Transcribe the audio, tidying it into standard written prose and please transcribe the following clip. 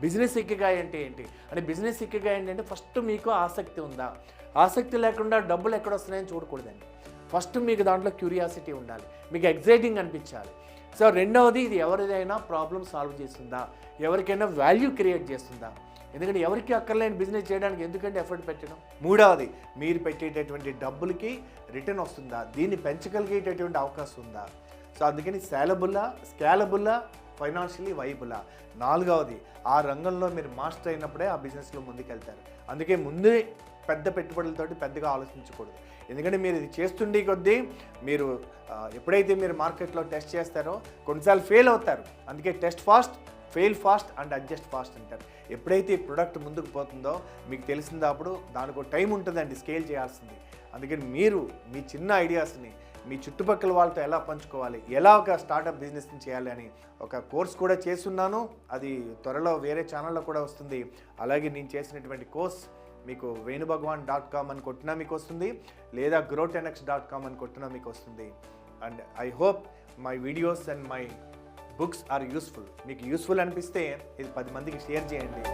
Business ikigai అంటే ఏంటి అంటే బిజినెస్ ఇకిగాయ్ ఏంటంటే ఫస్ట్ మీకు ఆసక్తి ఉందా, ఆసక్తి లేకుండా డబ్బులు ఎక్కడ వస్తున్నాయని చూడకూడదండి. ఫస్ట్ మీకు దాంట్లో క్యూరియాసిటీ ఉండాలి, మీకు ఎగ్జైటింగ్ అనిపించాలి. సో రెండవది ఇది ఎవరిదైనా ప్రాబ్లమ్ సాల్వ్ చేస్తుందా, ఎవరికైనా వాల్యూ క్రియేట్ చేస్తుందా, ఎందుకంటే ఎవరికి అక్కర్లేని బిజినెస్ చేయడానికి ఎందుకంటే ఎఫర్ట్ పెట్టడం. మూడవది మీరు పెట్టేటటువంటి డబ్బులకి రిటర్న్ వస్తుందా, దీన్ని పెంచగలిగేటటువంటి అవకాశం ఉందా. సో అందుకని స్కేలబుల్లా ఫైనాన్షియలీ వైబులా. నాలుగవది ఆ రంగంలో మీరు మాస్టర్ అయినప్పుడే ఆ బిజినెస్లో ముందుకెళ్తారు. అందుకే ముందే పెద్ద పెట్టుబడులతోటి పెద్దగా ఆలోచించకూడదు. ఎందుకంటే మీరు ఇది చేస్తుండే కొద్దీ మీరు ఎప్పుడైతే మీరు మార్కెట్లో టెస్ట్ చేస్తారో కొన్నిసార్లు ఫెయిల్ అవుతారు. అందుకే test fast, fail fast and adjust fast అంటారు. ఎప్పుడైతే ఈ ప్రొడక్ట్ ముందుకు పోతుందో మీకు తెలిసిందో అప్పుడు దానికి ఒక టైం ఉంటుందండి స్కేల్ చేయాల్సింది. అందుకని మీరు మీ చిన్న ఐడియాస్ని మీ చుట్టుపక్కల వాళ్ళతో ఎలా పంచుకోవాలి, ఎలా ఒక స్టార్టప్ బిజినెస్ని చేయాలి అని ఒక కోర్స్ కూడా చేస్తున్నాను. అది త్వరలో వేరే ఛానల్లో కూడా వస్తుంది. అలాగే నేను చేసినటువంటి కోర్స్ మీకు venubhagwan.com అని కొట్టినా మీకు వస్తుంది, లేదా grow10x.com అని కొట్టినా మీకు వస్తుంది. And I hope my videos and my books are useful. మీకు యూస్ఫుల్ అనిపిస్తే ఇది 10 మందికి షేర్ చేయండి.